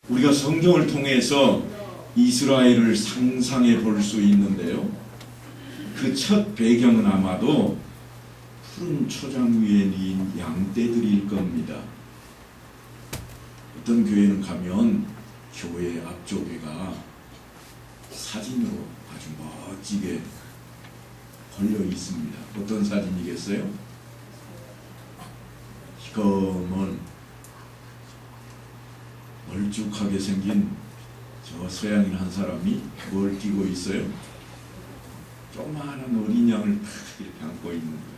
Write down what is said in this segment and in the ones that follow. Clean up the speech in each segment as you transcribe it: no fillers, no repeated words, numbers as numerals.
우리가 성경을 통해서 이스라엘을 상상해 볼 수 있는데요. 그 첫 배경은 아마도 푸른 초장 위에 린 양떼들일 겁니다. 어떤 교회는 가면 교회 앞쪽에가 사진으로 아주 멋지게 걸려 있습니다. 어떤 사진이겠어요? 희검은 멀쭉하게 생긴 저 서양인 한 사람이 뭘 끼고 있어요? 조그마한 어린 양을 딱 이렇게 안고 있는 거예요.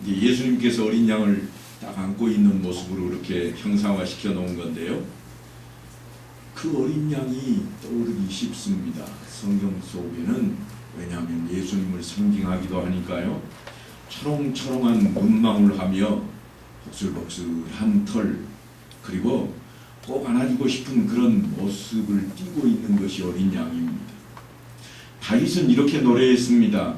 이제 예수님께서 어린 양을 딱 안고 있는 모습으로 이렇게 형상화시켜 놓은 건데요. 그 어린 양이 떠오르기 쉽습니다. 성경 속에는, 왜냐하면 예수님을 상징하기도 하니까요. 초롱초롱한 눈망울하며 복슬복슬한 털, 그리고 꼭 안아주고 싶은 그런 모습을 띠고 있는 것이 어린 양입니다. 다윗은 이렇게 노래했습니다.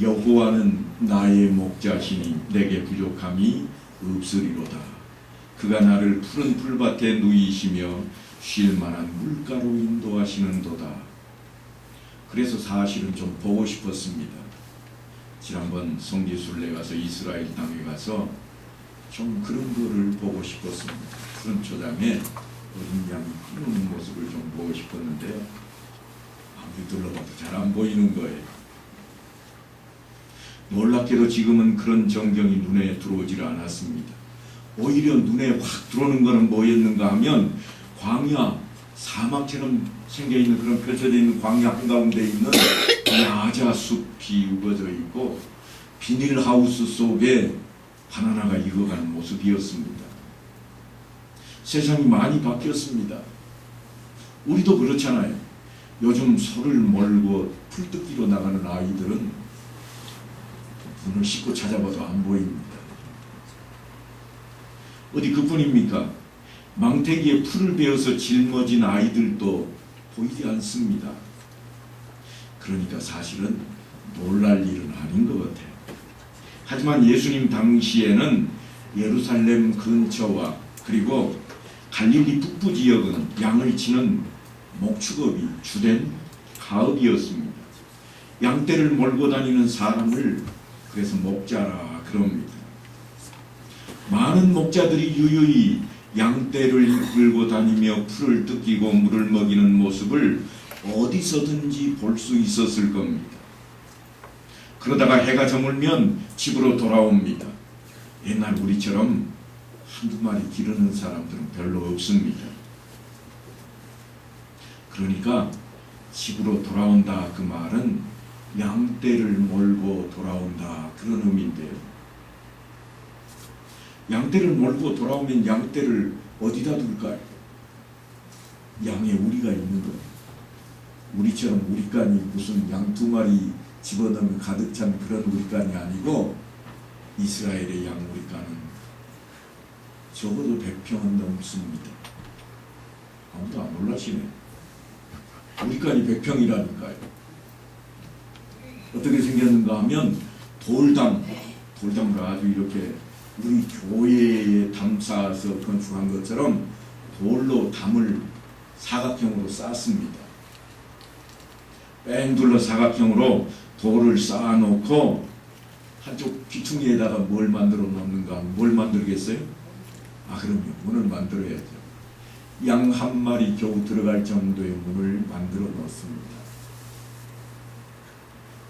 여호와는 나의 목자시니 내게 부족함이 없으리로다. 그가 나를 푸른 풀밭에 누이시며 쉴만한 물가로 인도하시는도다. 그래서 사실은 좀 보고 싶었습니다. 지난번 성지순례 가서 이스라엘 땅에 가서 좀 그런 거를 보고 싶었습니다. 푸른 초장에 어린 양이 뛰는 모습을 좀 보고 싶었는데요. 아무리 둘러봐도 잘 안 보이는 거예요. 놀랍게도 지금은 그런 전경이 눈에 들어오질 않았습니다. 오히려 눈에 확 들어오는 것은 뭐였는가 하면 광야, 사막처럼 생겨있는 그런 펼쳐져 있는 광야 한가운데 있는 야자 숲이 우거져 있고 비닐하우스 속에 바나나가 익어가는 모습이었습니다. 세상이 많이 바뀌었습니다. 우리도 그렇잖아요. 요즘 소를 몰고 풀뜯기로 나가는 아이들은 눈을 씻고 찾아봐도 안 보입니다. 어디 그뿐입니까? 망태기에 풀을 베어서 짊어진 아이들도 보이지 않습니다. 그러니까 사실은 놀랄 일은 아닌 것 같아요. 하지만 예수님 당시에는 예루살렘 근처와 그리고 갈릴리 북부 지역은 양을 치는 목축업이 주된 가업이었습니다. 양떼를 몰고 다니는 사람을 그래서 목자라 그럽니다. 많은 목자들이 유유히 양떼를 끌고 다니며 풀을 뜯기고 물을 먹이는 모습을 어디서든지 볼 수 있었을 겁니다. 그러다가 해가 저물면 집으로 돌아옵니다. 옛날 우리처럼 한두 마리 기르는 사람들은 별로 없습니다. 그러니까 집으로 돌아온다 그 말은 양떼를 몰고 돌아온다 그런 의미인데요. 양떼를 몰고 돌아오면 양떼를 어디다 둘까요? 양에 우리가 있는 거예요. 우리처럼 우리간이 무슨 양 두 마리 집어넣으면 가득 찬 그런 우리간이 아니고 이스라엘의 양 우리간은 적어도 100평은 넘습니다. 아무도 안 놀라시네. 우리간이 100평이라니까요. 어떻게 생겼는가 하면 돌담을 아주 이렇게 우리 교회에 담 쌓아서 건축한 것처럼 돌로 담을 사각형으로 쌓습니다. 뺑 둘러 사각형으로 돌을 쌓아놓고 한쪽 귀퉁이에다가 뭘 만들어 놓는가? 뭘 만들겠어요? 그럼요. 문을 만들어야죠. 양 한 마리 겨우 들어갈 정도의 문을 만들어 놓습니다.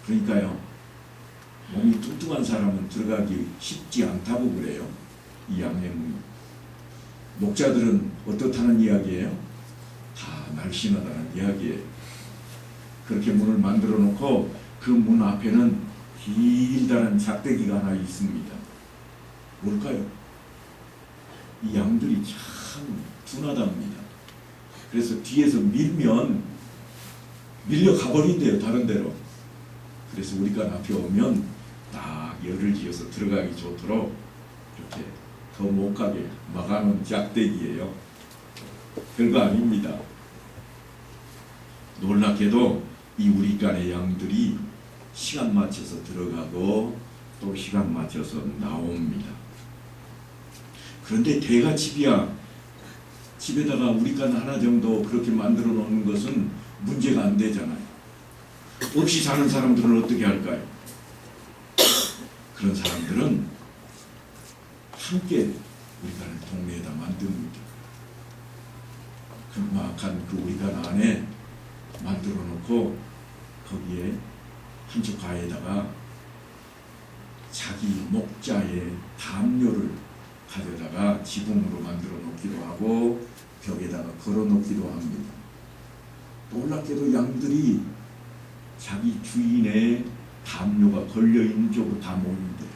그러니까요. 몸이 뚱뚱한 사람은 들어가기 쉽지 않다고 그래요. 이 양의 문이. 목자들은 어떻다는 이야기예요? 다 날씬하다는 이야기예요. 그렇게 문을 만들어 놓고 그 문 앞에는 길다란 작대기가 하나 있습니다. 뭘까요? 이 양들이 참 둔하답니다. 그래서 뒤에서 밀면 밀려 가버린대요. 다른 데로. 그래서 우리가 앞에 오면 딱 열을 지어서 들어가기 좋도록 이렇게 더 못 가게 막아놓은 작대기예요. 별거 아닙니다. 놀랍게도 이 우리간의 양들이 시간 맞춰서 들어가고 또 시간 맞춰서 나옵니다. 그런데 개가 집이야 집에다가 우리간 하나 정도 그렇게 만들어 놓는 것은 문제가 안 되잖아요. 없이 사는 사람들은 어떻게 할까요? 그런 사람들은 함께 우리간을 동네에다 만듭니다. 큼막한 그 우리간 안에 만들어 놓고 거기에 한쪽 가에다가 자기 목자의 담요를 가져다가 지붕으로 만들어 놓기도 하고 벽에다가 걸어 놓기도 합니다. 놀랍게도 양들이 자기 주인의 담요가 걸려있는 쪽으로 다 모인대요.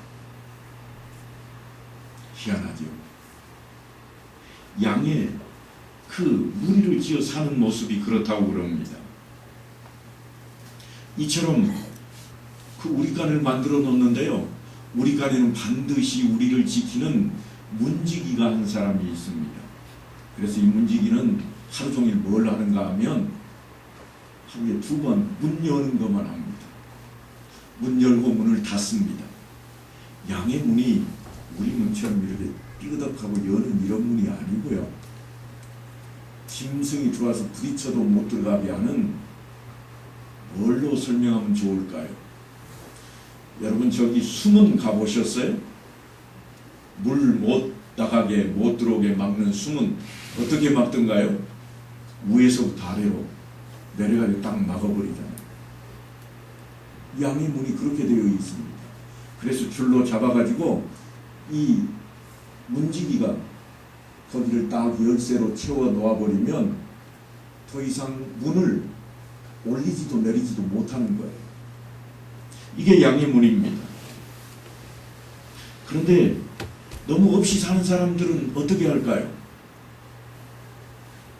희한하죠. 양의 그 무리를 지어 사는 모습이 그렇다고 그럽니다. 이처럼 그 우리간을 만들어 놓는데요, 우리간에는 반드시 우리를 지키는 문지기가 한 사람이 있습니다. 그래서 이 문지기는 하루 종일 뭘 하는가 하면 하루에 2번 문 여는 것만 합니다. 문 열고 문을 닫습니다. 양의 문이 우리 문처럼 이렇게 삐그덕하고 여는 이런 문이 아니고요, 짐승이 들어와서 부딪혀도 못 들어가게 하는, 뭘로 설명하면 좋을까요? 여러분 저기 수문 가보셨어요? 물 못 나가게 못 들어오게 막는 수문 어떻게 막던가요? 위에서부터 아래로 내려가게 딱 막아버리잖아요. 양의 문이 그렇게 되어 있습니다. 그래서 줄로 잡아가지고 이 문지기가 거기를 딱 열쇠로 채워 놓아버리면 더 이상 문을 올리지도 내리지도 못하는 거예요. 이게 양의 문입니다. 그런데 너무 없이 사는 사람들은 어떻게 할까요?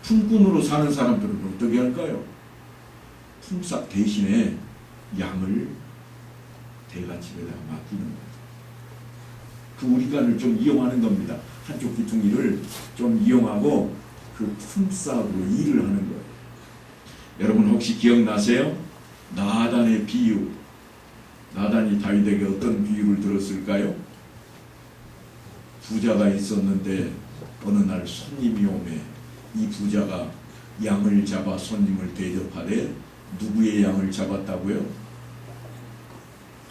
품꾼으로 사는 사람들은 어떻게 할까요? 품삯 대신에 양을 대갓집에다가 맡기는 거예요. 그 우리간을 좀 이용하는 겁니다. 한쪽 귀퉁이를 좀 이용하고 그 품삯으로 일을 하는 거예요. 여러분 혹시 기억나세요? 나단의 비유. 나단이 다윗에게 어떤 비유를 들었을까요? 부자가 있었는데 어느 날 손님이 오매 이 부자가 양을 잡아 손님을 대접하되 누구의 양을 잡았다고요?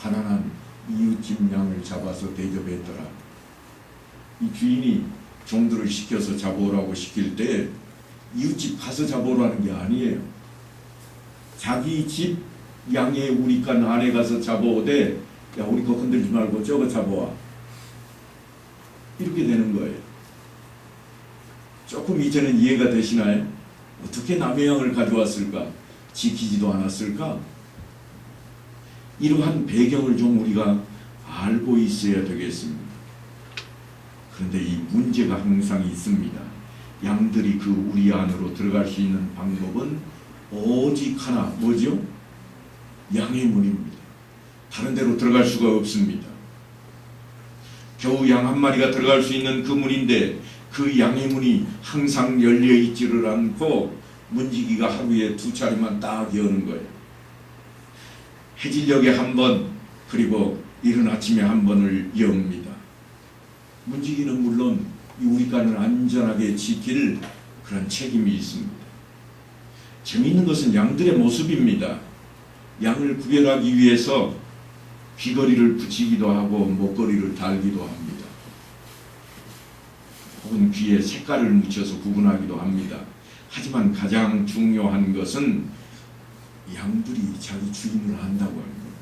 가난한 이웃집 양을 잡아서 대접했더라. 이 주인이 종들을 시켜서 잡아오라고 시킬 때 이웃집 가서 잡아오라는 게 아니에요. 자기 집 양의 우리간 안에 가서 잡아오되, 야 우리 거 건들지 말고 저거 잡아와, 이렇게 되는 거예요. 조금 이제는 이해가 되시나요? 어떻게 남의 양을 가져왔을까? 지키지도 않았을까? 이러한 배경을 좀 우리가 알고 있어야 되겠습니다. 그런데 이 문제가 항상 있습니다. 양들이 그 우리 안으로 들어갈 수 있는 방법은 오직 하나, 뭐죠? 양의 문입니다. 다른 데로 들어갈 수가 없습니다. 겨우 양 한 마리가 들어갈 수 있는 그 문인데 그 양의 문이 항상 열려 있지를 않고 문지기가 하루에 2차례만 딱 여는 거예요. 해질녘에 한 번, 그리고 이른 아침에 한 번을 엽니다. 문지기는 물론 이 우리간을 안전하게 지킬 그런 책임이 있습니다. 재미있는 것은 양들의 모습입니다. 양을 구별하기 위해서 귀걸이를 붙이기도 하고 목걸이를 달기도 합니다. 혹은 귀에 색깔을 묻혀서 구분하기도 합니다. 하지만 가장 중요한 것은 양들이 자기 주인을 안다고 하는 거예요.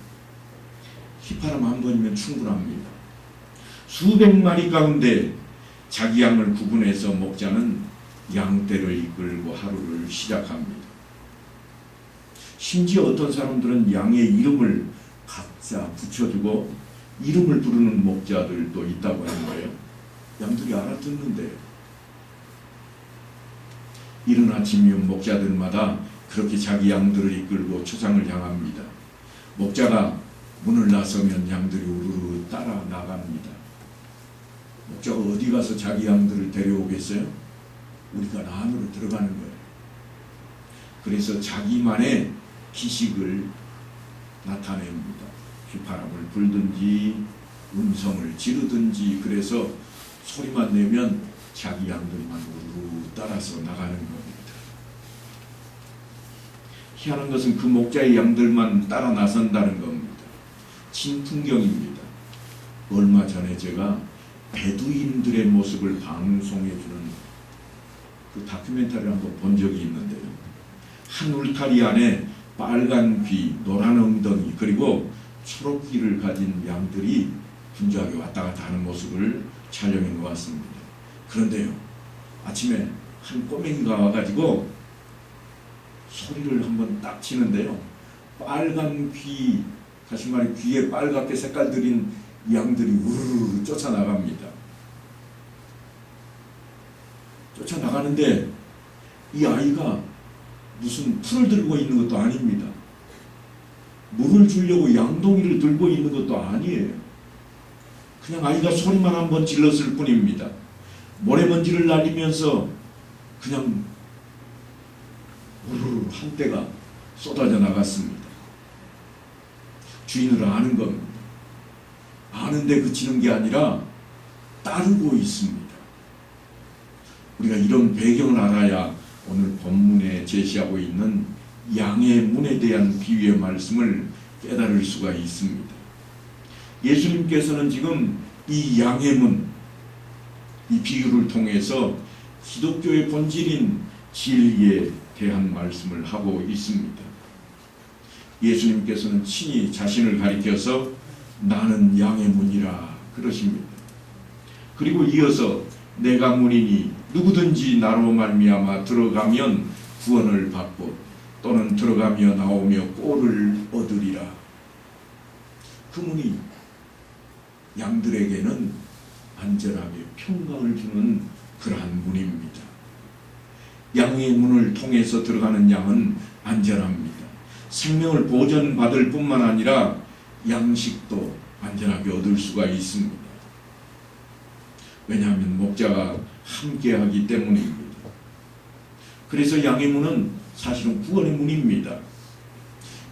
휘파람 한 번이면 충분합니다. 수백 마리 가운데 자기 양을 구분해서 목자는 양떼를 이끌고 하루를 시작합니다. 심지어 어떤 사람들은 양의 이름을 각자 붙여주고 이름을 부르는 목자들도 있다고 하는 거예요. 양들이 알아듣는데요. 이른 아침이면 목자들마다 그렇게 자기 양들을 이끌고 초장을 향합니다. 목자가 문을 나서면 양들이 우르르 따라 나갑니다. 목자가 어디 가서 자기 양들을 데려오겠어요? 우리가 안으로 들어가는 거예요. 그래서 자기만의 기식을 나타냅니다. 휘파람을 불든지 음성을 지르든지, 그래서 소리만 내면 자기 양들만 우르르 따라서 나가는 겁니다. 희한한 것은 그 목자의 양들만 따라 나선다는 겁니다. 진풍경입니다. 얼마 전에 제가 베두인들의 모습을 방송해주는 그 다큐멘터리를 한번 본 적이 있는데요. 한 울타리 안에 빨간 귀, 노란 엉덩이, 그리고 초록 귀를 가진 양들이 분주하게 왔다 갔다 하는 모습을 촬영해 놓았습니다. 그런데요, 아침에 한 꼬맹이가 와가지고 소리를 한번 딱 치는데요, 빨간 귀, 다시 말해 귀에 빨갛게 색깔 들인 양들이 우르르 쫓아나갑니다. 쫓아나가는데 이 아이가 무슨 풀을 들고 있는 것도 아닙니다. 물을 주려고 양동이를 들고 있는 것도 아니에요. 그냥 아이가 소리만 한번 질렀을 뿐입니다. 모래먼지를 날리면서 그냥 우르르 한때가 쏟아져 나갔습니다. 주인을 아는 겁니다. 아는데 그치는 게 아니라 따르고 있습니다. 우리가 이런 배경을 알아야 오늘 본문에 제시하고 있는 양의 문에 대한 비유의 말씀을 깨달을 수가 있습니다. 예수님께서는 지금 이 양의 문, 이 비유를 통해서 기독교의 본질인 진리에 대한 말씀을 하고 있습니다. 예수님께서는 친히 자신을 가리켜서 나는 양의 문이라 그러십니다. 그리고 이어서 내가 문이니 누구든지 나로 말미암아 들어가면 구원을 받고 또는 들어가며 나오며 꼴을 얻으리라. 그 문이 양들에게는 안전하게 평강을 주는 그러한 문입니다. 양의 문을 통해서 들어가는 양은 안전합니다. 생명을 보전받을 뿐만 아니라 양식도 안전하게 얻을 수가 있습니다. 왜냐하면 목자가 함께하기 때문입니다. 그래서 양의 문은 사실은 구원의 문입니다.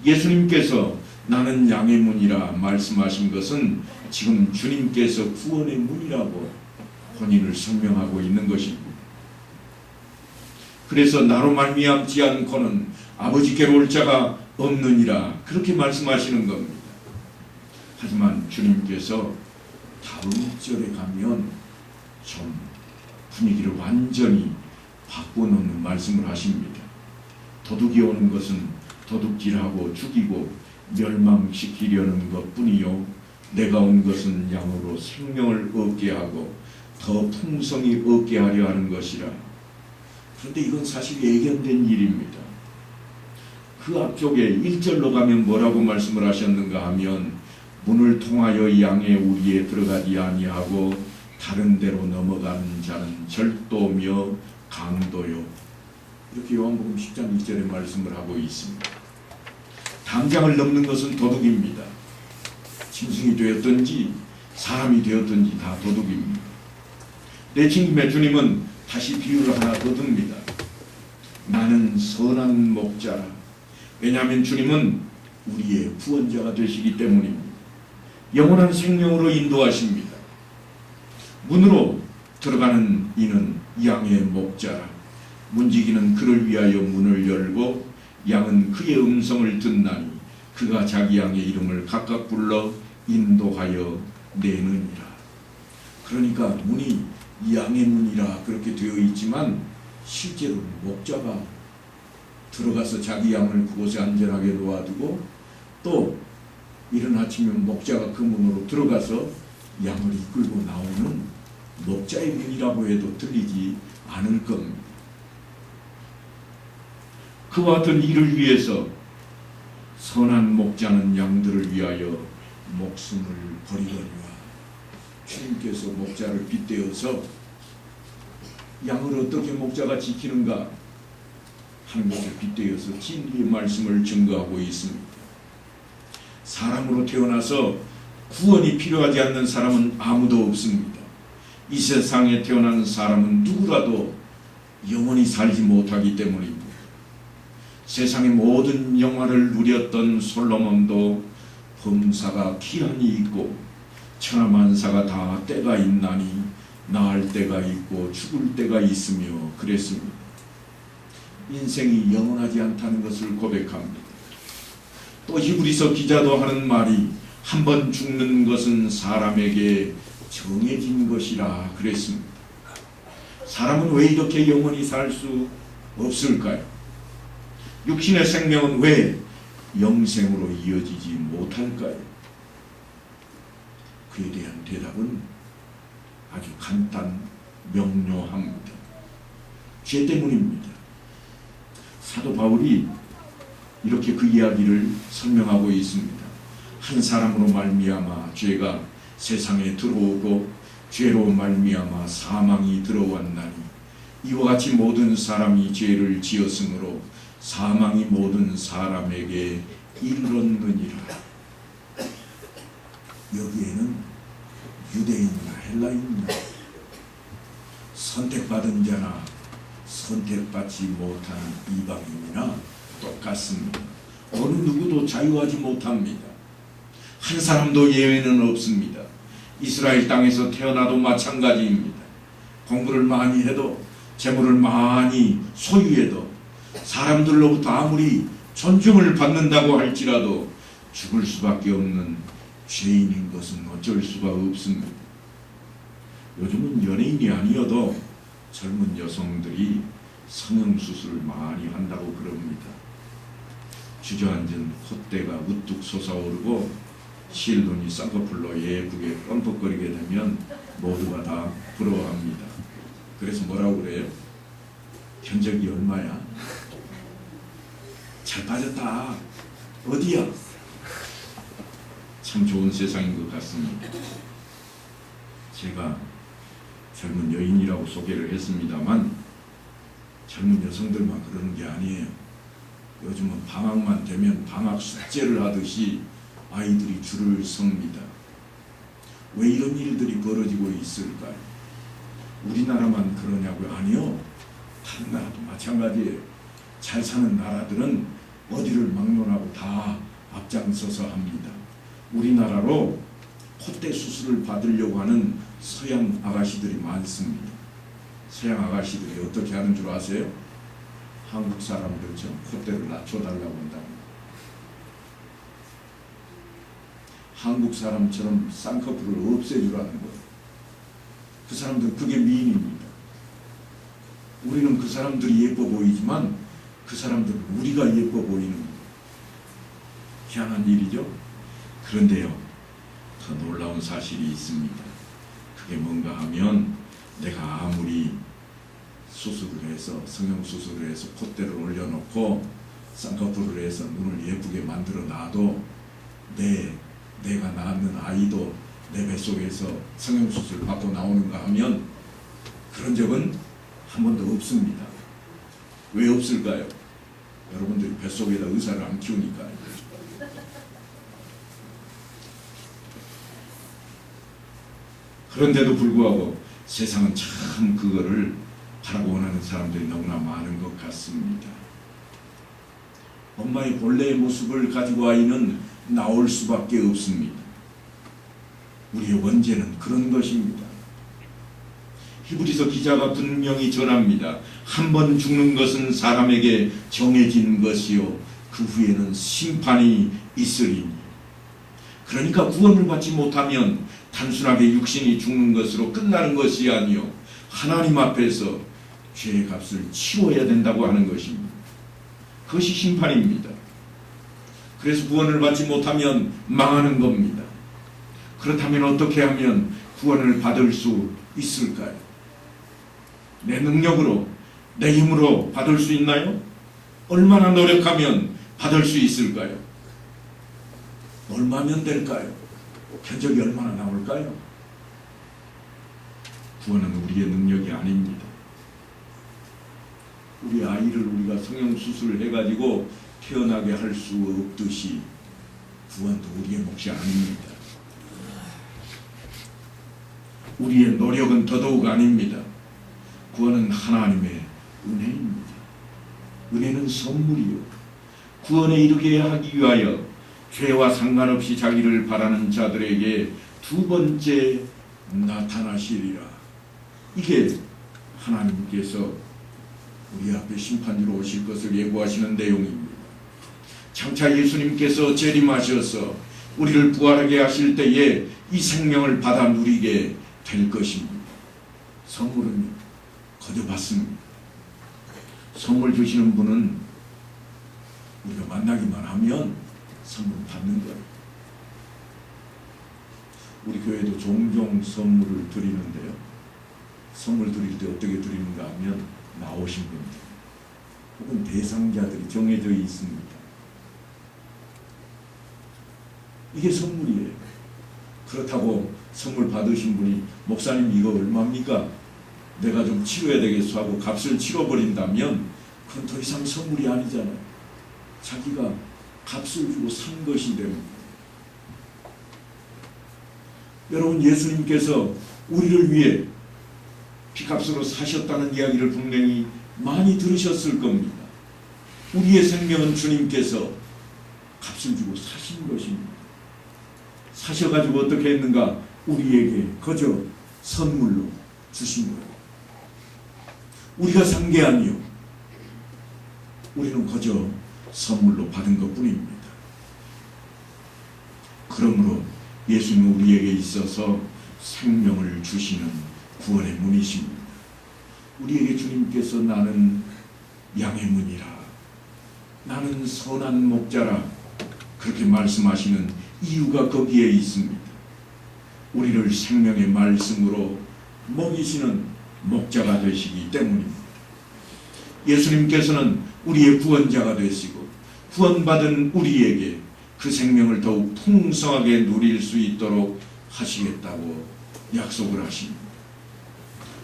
예수님께서 나는 양의 문이라 말씀하신 것은 지금 주님께서 구원의 문이라고 본인을 설명하고 있는 것입니다. 그래서 나로 말미암지 않고는 아버지께로 올 자가 없느니라 그렇게 말씀하시는 겁니다. 하지만 주님께서 다음 절에 가면 좀 분위기를 완전히 바꿔놓는 말씀을 하십니다. 도둑이 오는 것은 도둑질하고 죽이고 멸망시키려는 것뿐이요 내가 온 것은 양으로 생명을 얻게 하고 더 풍성히 얻게 하려 하는 것이라. 그런데 이건 사실 예견된 일입니다. 그 앞쪽에 1절로 가면 뭐라고 말씀을 하셨는가 하면 문을 통하여 양의 우리에 들어가지 아니하고 다른 데로 넘어가는 자는 절도며 강도요. 이렇게 요한복음 10장 2절에 말씀을 하고 있습니다. 담장을 넘는 것은 도둑입니다. 짐승이 되었든지 사람이 되었든지 다 도둑입니다. 내 친구의 주님은 다시 비유를 하나 더 듭니다. 나는 선한 목자라. 왜냐하면 주님은 우리의 구원자가 되시기 때문입니다. 영원한 생명으로 인도하십니다. 문으로 들어가는 이는 양의 목자라. 문지기는 그를 위하여 문을 열고 양은 그의 음성을 듣나니 그가 자기 양의 이름을 각각 불러 인도하여 내느니라. 그러니까 문이 양의 문이라 그렇게 되어 있지만 실제로 목자가 들어가서 자기 양을 그곳에 안전하게 놓아두고 또 이른 아침이면 목자가 그 문으로 들어가서 양을 이끌고 나오는 목자의 문이라고 해도 틀리지 않을 겁니다. 그와 같은 일을 위해서 선한 목자는 양들을 위하여 목숨을 버리거니와. 주님께서 목자를 빗대어서 양을 어떻게 목자가 지키는가 하는 것을 빗대어서 진리의 말씀을 증거하고 있습니다. 사람으로 태어나서 구원이 필요하지 않는 사람은 아무도 없습니다. 이 세상에 태어난 사람은 누구라도 영원히 살지 못하기 때문입니다. 세상의 모든 영화를 누렸던 솔로몬도 범사가 기한이 있고 천하만사가 다 때가 있나니 나을 때가 있고 죽을 때가 있으며 그랬습니다. 인생이 영원하지 않다는 것을 고백합니다. 또 히브리서 기자도 하는 말이 한 번 죽는 것은 사람에게 정해진 것이라 그랬습니다. 사람은 왜 이렇게 영원히 살 수 없을까요? 육신의 생명은 왜 영생으로 이어지지 못할까요? 그에 대한 대답은 아주 간단 명료합니다. 죄 때문입니다. 사도 바울이 이렇게 그 이야기를 설명하고 있습니다. 한 사람으로 말미암아 죄가 세상에 들어오고 죄로 말미암아 사망이 들어왔나니 이와 같이 모든 사람이 죄를 지었으므로 사망이 모든 사람에게 이르렀느니라. 여기에는 유대인이나 헬라인이나 선택받은 자나 선택받지 못한 이방인이나 똑같습니다. 어느 누구도 자유하지 못합니다. 한 사람도 예외는 없습니다. 이스라엘 땅에서 태어나도 마찬가지입니다. 공부를 많이 해도 재물을 많이 소유해도 사람들로부터 아무리 존중을 받는다고 할지라도 죽을 수밖에 없는 죄인인 것은 어쩔 수가 없습니다. 요즘은 연예인이 아니어도 젊은 여성들이 성형수술을 많이 한다고 그럽니다. 주저앉은 콧대가 우뚝 솟아오르고 실눈이 쌍꺼풀로 예쁘게 껌뻑거리게 되면 모두가 다 부러워합니다. 그래서 뭐라고 그래요? 견적이 얼마야? 잘 빠졌다. 어디야? 참 좋은 세상인 것 같습니다. 제가 젊은 여인이라고 소개를 했습니다만 젊은 여성들만 그러는 게 아니에요. 요즘은 방학만 되면 방학 숙제를 하듯이 아이들이 줄을 섭니다. 왜 이런 일들이 벌어지고 있을까요? 우리나라만 그러냐고요? 아니요. 다른 나라도 마찬가지예요. 잘 사는 나라들은 어디를 막론하고 다 앞장서서 합니다. 우리나라로 콧대 수술을 받으려고 하는 서양 아가씨들이 많습니다. 서양 아가씨들이 어떻게 하는 줄 아세요? 한국 사람들처럼 콧대를 낮춰달라고 한답니다. 한국 사람처럼 쌍꺼풀을 없애주라는 거예요. 그 사람들은 그게 미인입니다. 우리는 그 사람들이 예뻐 보이지만 그 사람들은 우리가 예뻐 보이는 거예요. 희한한 일이죠. 그런데요, 더 놀라운 사실이 있습니다. 그게 뭔가 하면 내가 아무리 수술을 해서 성형수술을 해서 콧대를 올려놓고 쌍꺼풀을 해서 눈을 예쁘게 만들어 놔도 내가 낳는 아이도 내 뱃속에서 성형수술 받고 나오는가 하면 그런 적은 한 번도 없습니다. 왜 없을까요? 여러분들이 뱃속에다 의사를 안 키우니까요. 그런데도 불구하고 세상은 참 그거를 바라고 원하는 사람들이 너무나 많은 것 같습니다. 엄마의 본래의 모습을 가지고 아이는 나올 수밖에 없습니다. 우리의 원죄는 그런 것입니다. 히브리서 기자가 분명히 전합니다. 한 번 죽는 것은 사람에게 정해진 것이요 그 후에는 심판이 있으리니. 그러니까 구원을 받지 못하면 단순하게 육신이 죽는 것으로 끝나는 것이 아니요 하나님 앞에서 죄의 값을 치러야 된다고 하는 것입니다. 그것이 심판입니다. 그래서 구원을 받지 못하면 망하는 겁니다. 그렇다면 어떻게 하면 구원을 받을 수 있을까요? 내 능력으로, 내 힘으로 받을 수 있나요? 얼마나 노력하면 받을 수 있을까요? 얼마면 될까요? 견적이 얼마나 나올까요? 구원은 우리의 능력이 아닙니다. 우리 아이를 우리가 성형수술을 해가지고 태어나게 할 수 없듯이 구원도 우리의 몫이 아닙니다. 우리의 노력은 더더욱 아닙니다. 구원은 하나님의 은혜입니다. 은혜는 선물이요 구원에 이르게 하기 위하여 죄와 상관없이 자기를 바라는 자들에게 두 번째 나타나시리라. 이게 하나님께서 우리 앞에 심판주로 오실 것을 예고하시는 내용입니다. 장차 예수님께서 재림하셔서 우리를 부활하게 하실 때에 이 생명을 받아 누리게 될 것입니다. 선물은 거저 받습니다. 선물 주시는 분은 우리가 만나기만 하면 선물 받는 거예요. 우리 교회도 종종 선물을 드리는데요. 선물 드릴 때 어떻게 드리는가 하면 나오신 분들 혹은 대상자들이 정해져 있습니다. 이게 선물이에요. 그렇다고 선물 받으신 분이 목사님 이거 얼마입니까? 내가 좀 치러야 되겠어 하고 값을 치러버린다면 그건 더 이상 선물이 아니잖아요. 자기가 값을 주고 산 것이 됩니다. 여러분, 예수님께서 우리를 위해 피값으로 사셨다는 이야기를 분명히 많이 들으셨을 겁니다. 우리의 생명은 주님께서 값을 주고 사신 것입니다. 사셔가지고 어떻게 했는가? 우리에게 거저 선물로 주신 거예요. 우리가 산 게 아니요, 우리는 거저 선물로 받은 것뿐입니다. 그러므로 예수님은 우리에게 있어서 생명을 주시는 구원의 문이십니다. 우리에게 주님께서 나는 양의 문이라, 나는 선한 목자라 그렇게 말씀하시는 이유가 거기에 있습니다. 우리를 생명의 말씀으로 먹이시는 목자가 되시기 때문입니다. 예수님께서는 우리의 구원자가 되시고 구원받은 우리에게 그 생명을 더욱 풍성하게 누릴 수 있도록 하시겠다고 약속을 하십니다.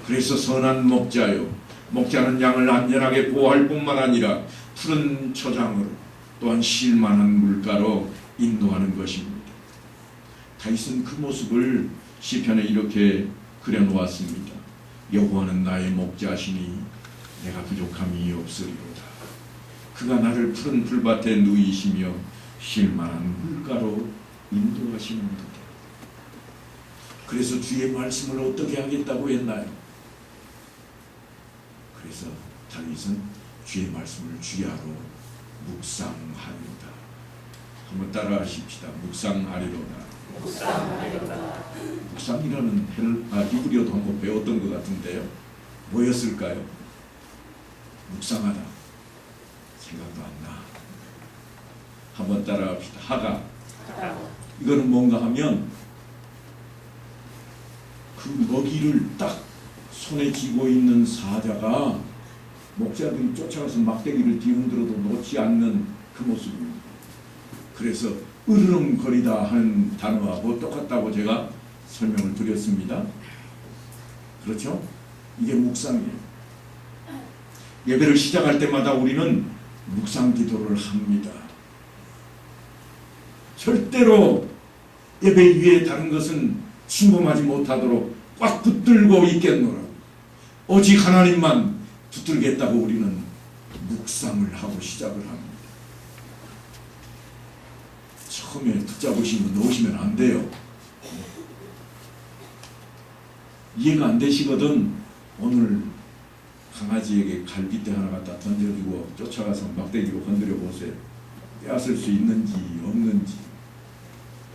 그래서 선한 목자요, 목자는 양을 안전하게 보호할 뿐만 아니라 푸른 초장으로 또한 쉴만한 물가로 인도하는 것입니다. 다윗은 그 모습을 시편에 이렇게 그려놓았습니다. 여호와는 나의 목자시니 내가 부족함이 없으리로다. 그가 나를 푸른 풀밭에 누이시며 쉴만한 물가로 인도하시는도다. 그래서 주의 말씀을 어떻게 하겠다고 했나요? 그래서 다윗은 주의 말씀을 주야로 묵상하리로다. 한번 따라 하십시다. 묵상하리로다. 묵상이라는 히브리어도 한번 배웠던 것 같은데요. 뭐였을까요? 묵상하다. 생각도 안 나. 한번 따라 합시다. 하가. 이거는 뭔가 하면 그 먹이를 딱 손에 쥐고 있는 사자가 목자들이 쫓아가서 막대기를 뒤흔들어도 놓지 않는 그 모습입니다. 그래서 으르렁거리다 하는 단어하고 똑같다고 제가 설명을 드렸습니다. 그렇죠? 이게 묵상이에요. 예배를 시작할 때마다 우리는 묵상 기도를 합니다. 절대로 예배 위에 다른 것은 침범하지 못하도록 꽉 붙들고 있겠노라. 오직 하나님만 붙들겠다고 우리는 묵상을 하고 시작을 합니다. 처음에 붙잡으시면 놓으시면 안 돼요. 이해가 안 되시거든 오늘 강아지에게 갈빗대 하나 갖다 던져주고 쫓아가서 막대기로 건드려 보세요. 빼앗을 수 있는지 없는지.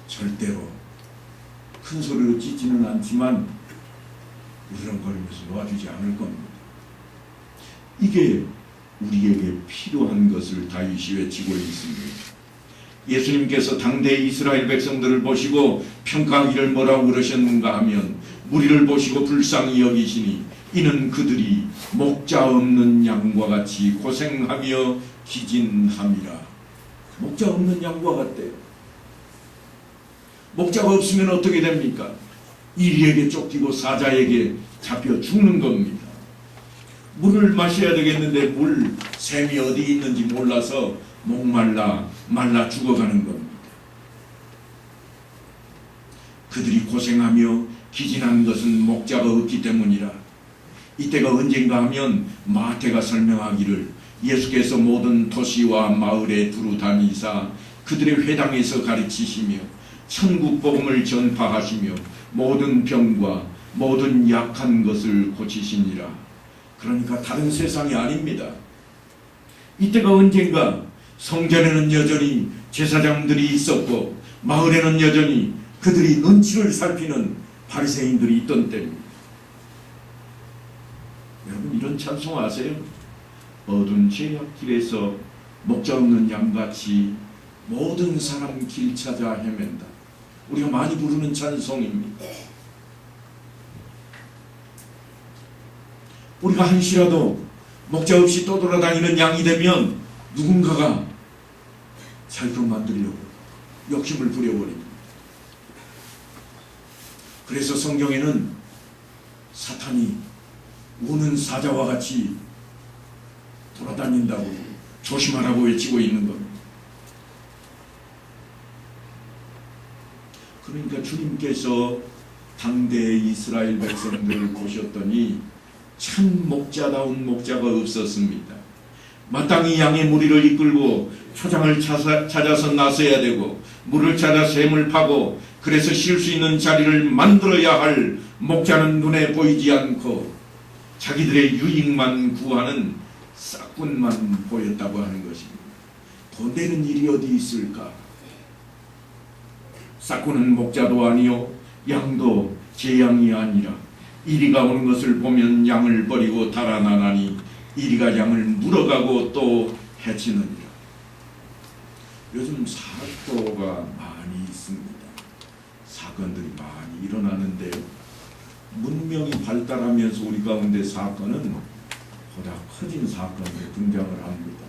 절대로 큰 소리로 짖지는 않지만 으르렁거리면서 놓아주지 않을 겁니다. 이게 우리에게 필요한 것을 다윗이 외치고 있습니다. 예수님께서 당대 이스라엘 백성들을 보시고 평가하기를 뭐라고 그러셨는가 하면 무리를 보시고 불쌍히 여기시니 이는 그들이 목자 없는 양과 같이 고생하며 기진함이라. 목자 없는 양과 같대요. 목자가 없으면 어떻게 됩니까? 이리에게 쫓기고 사자에게 잡혀 죽는 겁니다. 물을 마셔야 되겠는데 물 샘이 어디 있는지 몰라서 말라 죽어가는 겁니다. 그들이 고생하며 기진한 것은 목자가 없기 때문이라. 이때가 언젠가 하면 마태가 설명하기를 예수께서 모든 도시와 마을에 두루 다니사 그들의 회당에서 가르치시며 천국 복음을 전파하시며 모든 병과 모든 약한 것을 고치시니라. 그러니까 다른 세상이 아닙니다. 이때가 언젠가 성전에는 여전히 제사장들이 있었고 마을에는 여전히 그들이 눈치를 살피는 바리새인들이 있던 때입니다. 여러분, 이런 찬송 아세요? 어두운 죄악길에서 목자 없는 양같이 모든 사람 길 찾아 헤맨다. 우리가 많이 부르는 찬송입니다. 우리가 한시라도 목자 없이 떠돌아다니는 양이 되면 누군가가 자기로 만들려고 욕심을 부려버립니다. 그래서 성경에는 사탄이 우는 사자와 같이 돌아다닌다고 조심하라고 외치고 있는 겁니다. 그러니까 주님께서 당대의 이스라엘 백성들을 보셨더니 참 목자다운 목자가 없었습니다. 마땅히 양의 무리를 이끌고 초장을 찾아서 나서야 되고 물을 찾아 샘을 파고 그래서 쉴 수 있는 자리를 만들어야 할 목자는 눈에 보이지 않고 자기들의 유익만 구하는 싹군만 보였다고 하는 것입니다. 돈 되는 일이 어디 있을까? 싹군은 목자도 아니요 양도 제 양이 아니라 이리가 오는 것을 보면 양을 버리고 달아나나니 이리가 양을 물어가고 또 해치느니라. 요즘 사고가 많이 있습니다. 사건들이 많이 일어나는데요. 문명이 발달하면서 우리 가운데 사건은 보다 커진 사건이 등장을 합니다.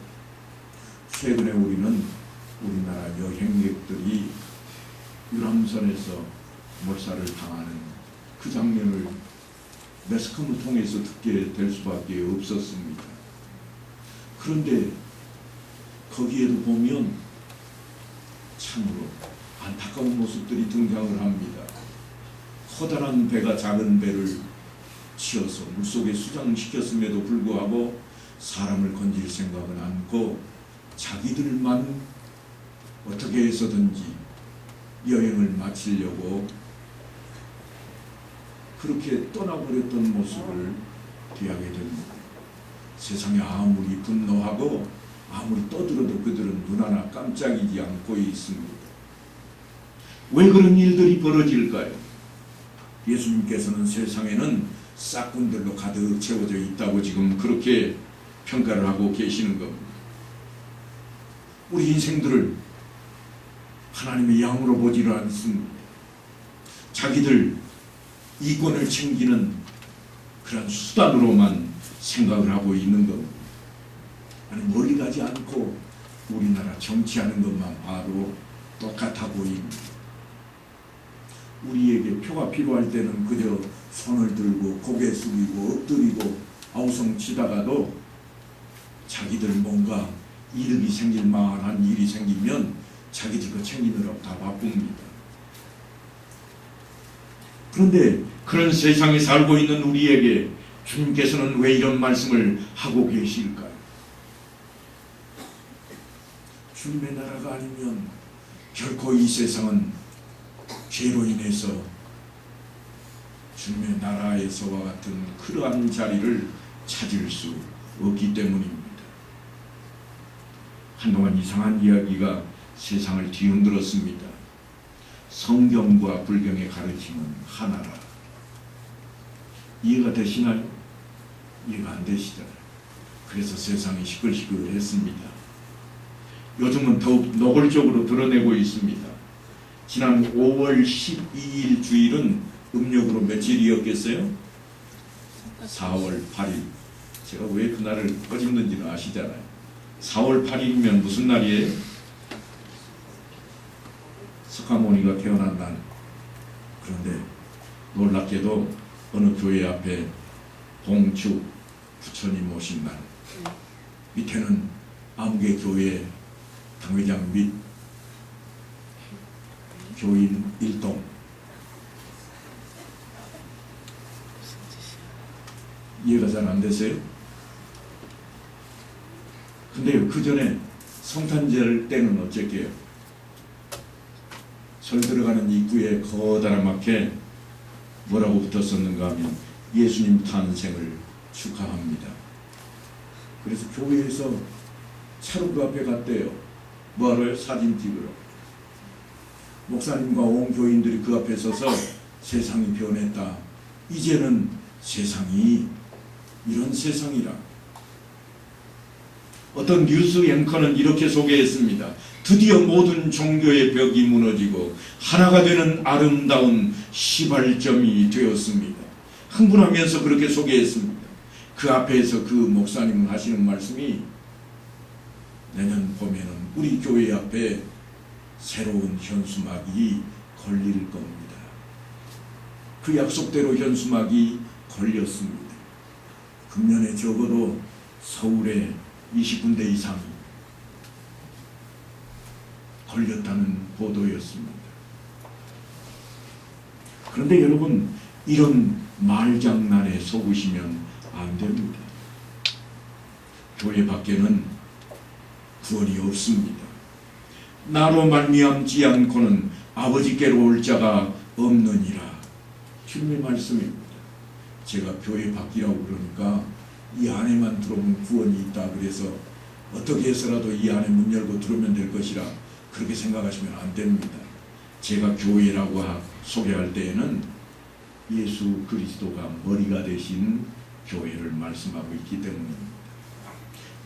최근에 우리는 우리나라 여행객들이 유람선에서 몰살을 당하는 그 장면을 매스컴을 통해서 듣게 될 수밖에 없었습니다. 그런데 거기에도 보면 참으로 안타까운 모습들이 등장을 합니다. 커다란 배가 작은 배를 치어서 물속에 수장시켰음에도 불구하고 사람을 건질 생각은 않고 자기들만 어떻게 해서든지 여행을 마치려고 그렇게 떠나버렸던 모습을 비하게 됩니다. 세상에 아무리 분노하고 아무리 떠들어도 그들은 눈 하나 깜짝이지 않고 있습니다. 왜 그런 일들이 벌어질까요? 예수님께서는 세상에는 싹군들로 가득 채워져 있다고 지금 그렇게 평가를 하고 계시는 겁니다. 우리 인생들을 하나님의 양으로 보지를 않습니다. 자기들 이권을 챙기는 그런 수단으로만 생각을 하고 있는 겁니다. 아니, 멀리 가지 않고 우리나라 정치하는 것만 봐도 똑같아 보입니다. 우리에게 표가 필요할 때는 그저 손을 들고 고개 숙이고 엎드리고 아우성 치다가도 자기들 뭔가 이득이 생길 만한 일이 생기면 자기들 거 챙기느라고 다 바쁩니다. 그런데 그런 세상에 살고 있는 우리에게 주님께서는 왜 이런 말씀을 하고 계실까요? 주님의 나라가 아니면 결코 이 세상은 죄로 인해서 주님의 나라에서와 같은 그러한 자리를 찾을 수 없기 때문입니다. 한동안 이상한 이야기가 세상을 뒤흔들었습니다. 성경과 불경의 가르침은 하나라. 이해가 되시나요? 이해가 안 되시잖아요. 그래서 세상이 시끌시끌했습니다. 요즘은 더욱 노골적으로 드러내고 있습니다. 지난 5월 12일 주일은 음력으로 며칠이었겠어요? 4월 8일. 제가 왜 그날을 꺼집는지는 아시잖아요. 4월 8일이면 무슨 날이에요? 석가모니가 태어난 날. 그런데 놀랍게도 어느 교회 앞에 봉축 부처님 오신 날, 밑에는 아무개 교회 당회장 및 교인 일동. 이해가 잘 안 되세요? 근데 그 전에 성탄절 때는 어쨌게요? 절 들어가는 입구에 커다랗게 뭐라고 붙었었는가 하면 예수님 탄생을 축하합니다. 그래서 교회에서 차로 그 앞에 갔대요. 뭐하러요? 사진 찍으러. 목사님과 온 교인들이 그 앞에 서서 세상이 변했다. 이제는 세상이 이런 세상이라. 어떤 뉴스 앵커는 이렇게 소개했습니다. 드디어 모든 종교의 벽이 무너지고 하나가 되는 아름다운 시발점이 되었습니다. 흥분하면서 그렇게 소개했습니다. 그 앞에서 그 목사님은 하시는 말씀이 내년 봄에는 우리 교회 앞에 새로운 현수막이 걸릴 겁니다. 그 약속대로 현수막이 걸렸습니다. 금년에 적어도 서울에 20군데 이상이 걸렸다는 보도였습니다. 그런데 여러분, 이런 말장난에 속으시면 안 됩니다. 교회 밖에는 구원이 없습니다. 나로 말미암지 않고는 아버지께로 올 자가 없느니라. 주님의 말씀입니다. 제가 교회 밖이라고 그러니까 이 안에만 들어오면 구원이 있다 그래서 어떻게 해서라도 이 안에 문 열고 들어오면 될 것이라 그렇게 생각하시면 안 됩니다. 제가 교회라고 소개할 때에는 예수 그리스도가 머리가 되신 교회를 말씀하고 있기 때문입니다.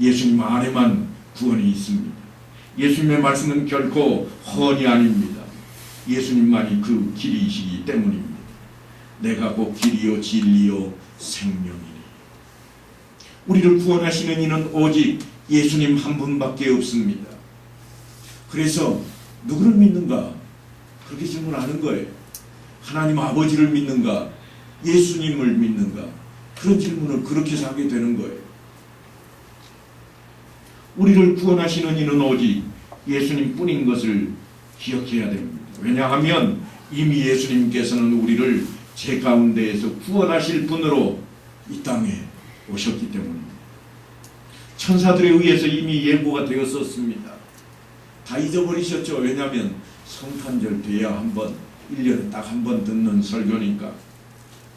예수님 안에만 구원이 있습니다. 예수님의 말씀은 결코 허언이 아닙니다. 예수님만이 그 길이시기 때문입니다. 내가 곧 길이요 진리요 생명이니. 우리를 구원하시는 이는 오직 예수님 한 분밖에 없습니다. 그래서 누구를 믿는가? 그렇게 질문하는 거예요. 하나님 아버지를 믿는가? 예수님을 믿는가? 그런 질문을 그렇게 해서 하게 되는 거예요. 우리를 구원하시는 이는 오직 예수님 뿐인 것을 기억해야 됩니다. 왜냐하면 이미 예수님께서는 우리를 죄 가운데에서 구원하실 분으로 이 땅에 오셨기 때문입니다. 천사들에 의해서 이미 예고가 되었었습니다. 다 잊어버리셨죠. 왜냐하면 성탄절 돼야 한번 1년에 딱 한 번 듣는 설교니까.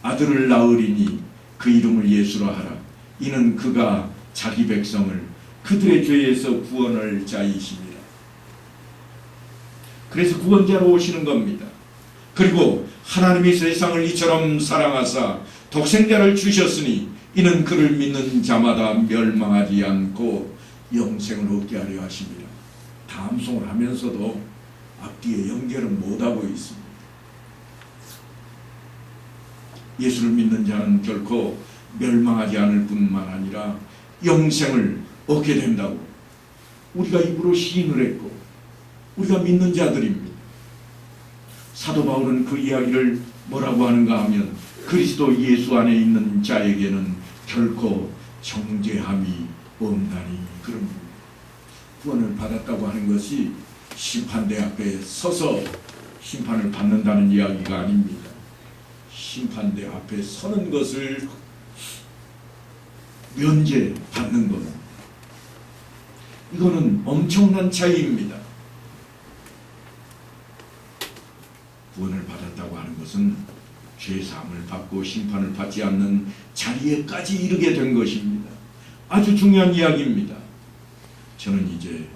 아들을 낳으리니 그 이름을 예수라 하라. 이는 그가 자기 백성을 그들의 죄에서 구원할 자이십니다. 그래서 구원자로 오시는 겁니다. 그리고 하나님이 세상을 이처럼 사랑하사 독생자를 주셨으니 이는 그를 믿는 자마다 멸망하지 않고 영생을 얻게 하려 하십니다. 다음송을 하면서도 앞뒤에 연결을 못하고 있습니다. 예수를 믿는 자는 결코 멸망하지 않을 뿐만 아니라 영생을 얻게 된다고 우리가 입으로 시인을 했고 우리가 믿는 자들입니다. 사도 바울은 그 이야기를 뭐라고 하는가 하면 그리스도 예수 안에 있는 자에게는 결코 정죄함이 없나니 그럽니다. 구원을 받았다고 하는 것이 심판대 앞에 서서 심판을 받는다는 이야기가 아닙니다. 심판대 앞에 서는 것을 면제받는 것. 이거는 엄청난 차이입니다. 구원을 받았다고 하는 것은 죄사함을 받고 심판을 받지 않는 자리에까지 이르게 된 것입니다. 아주 중요한 이야기입니다. 저는 이제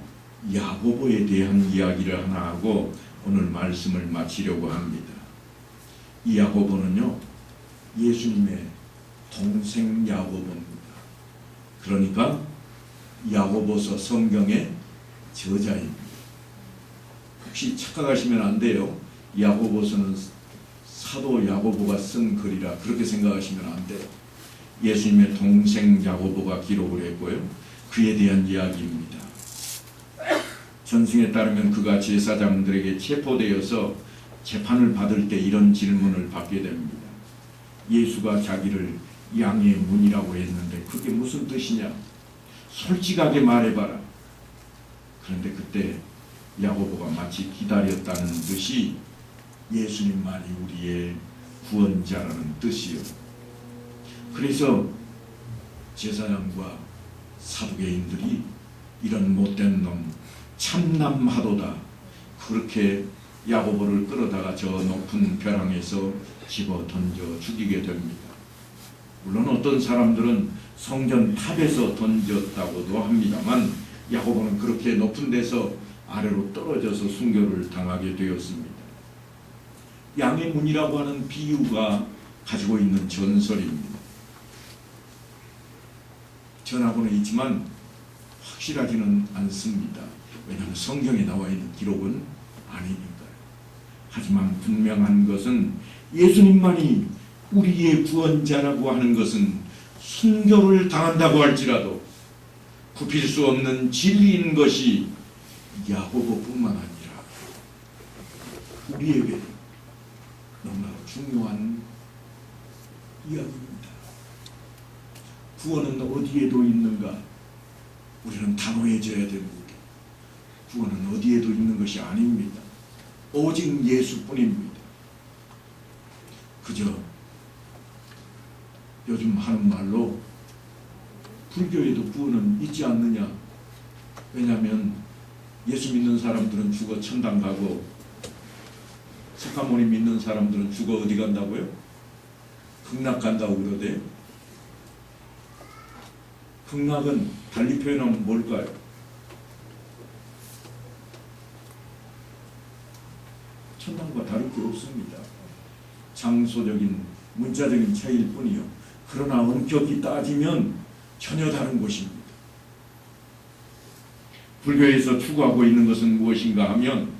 야고보에 대한 이야기를 하나 하고 오늘 말씀을 마치려고 합니다. 이 야고보는요, 예수님의 동생 야고보입니다. 그러니까 야고보서 성경의 저자입니다. 혹시 착각하시면 안 돼요. 야고보서는 사도 야고보가 쓴 글이라 그렇게 생각하시면 안 돼요. 예수님의 동생 야고보가 기록을 했고요. 그에 대한 이야기입니다. 전승에 따르면 그가 제사장들에게 체포되어서 재판을 받을 때 이런 질문을 받게 됩니다. 예수가 자기를 양의 문이라고 했는데 그게 무슨 뜻이냐? 솔직하게 말해봐라. 그런데 그때 야고보가 마치 기다렸다는 듯이 예수님만이 우리의 구원자라는 뜻이요. 그래서 제사장과 사두개인들이 이런 못된 놈 참남하도다 그렇게 야고보를 끌어다가 저 높은 벼랑에서 집어 던져 죽이게 됩니다. 물론 어떤 사람들은 성전 탑에서 던졌다고도 합니다만 야고보는 그렇게 높은 데서 아래로 떨어져서 순교를 당하게 되었습니다. 양의 문이라고 하는 비유가 가지고 있는 전설입니다. 전하고는 있지만 확실하지는 않습니다. 왜냐하면 성경에 나와 있는 기록은 아니니까요. 하지만 분명한 것은 예수님만이 우리의 구원자라고 하는 것은 순교를 당한다고 할지라도 굽힐 수 없는 진리인 것이 야고보뿐만 아니라 우리에게 너무나 중요한 이야기입니다. 구원은 어디에도 있는가? 우리는 단호해져야 됩니다. 구원은 어디에도 있는 것이 아닙니다. 오직 예수뿐입니다. 그저 요즘 하는 말로 불교에도 구원은 있지 않느냐? 왜냐하면 예수 믿는 사람들은 죽어 천당 가고 석가모니 믿는 사람들은 죽어 어디 간다고요? 극락 간다고 그러대요. 극락은 달리 표현하면 뭘까요? 천당과 다를 게 없습니다. 장소적인 문자적인 차이일 뿐이요. 그러나 엄격히 따지면 전혀 다른 곳입니다. 불교에서 추구하고 있는 것은 무엇인가 하면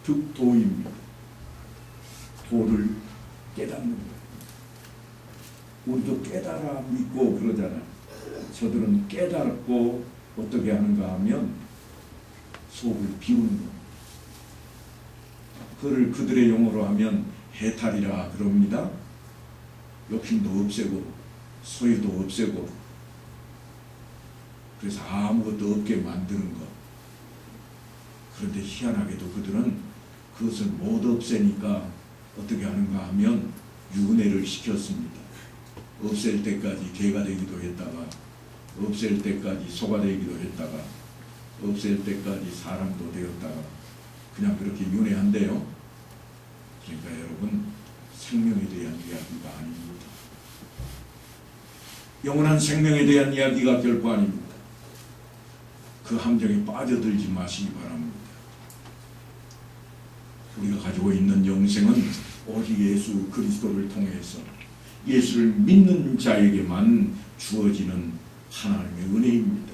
득도입니다. 도를 깨닫는 거예요. 우리도 깨달아 믿고 그러잖아요. 저들은 깨닫고 어떻게 하는가 하면 속을 비우는 겁니다. 그를 그들의 용어로 하면 해탈이라 그럽니다. 욕심도 없애고 소유도 없애고 그래서 아무것도 없게 만드는 것. 그런데 희한하게도 그들은 그것을 못 없애니까 어떻게 하는가 하면 윤회를 시켰습니다. 없앨 때까지 개가 되기도 했다가 없앨 때까지 소가 되기도 했다가 없앨 때까지 사람도 되었다가 그냥 그렇게 윤회한대요. 그러니까 여러분 생명에 대한 이야기가 아닙니다. 영원한 생명에 대한 이야기가 결코 아닙니다. 그 함정에 빠져들지 마시기 바랍니다. 우리가 가지고 있는 영생은 오직 예수 그리스도를 통해서 예수를 믿는 자에게만 주어지는 하나님의 은혜입니다.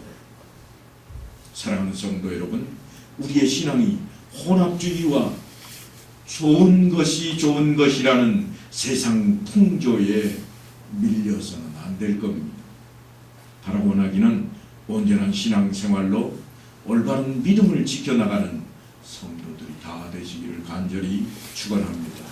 사랑하는 성도 여러분, 우리의 신앙이 혼합주의와 좋은 것이 좋은 것이라는 세상 풍조에 밀려서는 안 될 겁니다. 바라 원하기는 온전한 신앙생활로 올바른 믿음을 지켜나가는 성도들이 다 되시기를 간절히 축원합니다.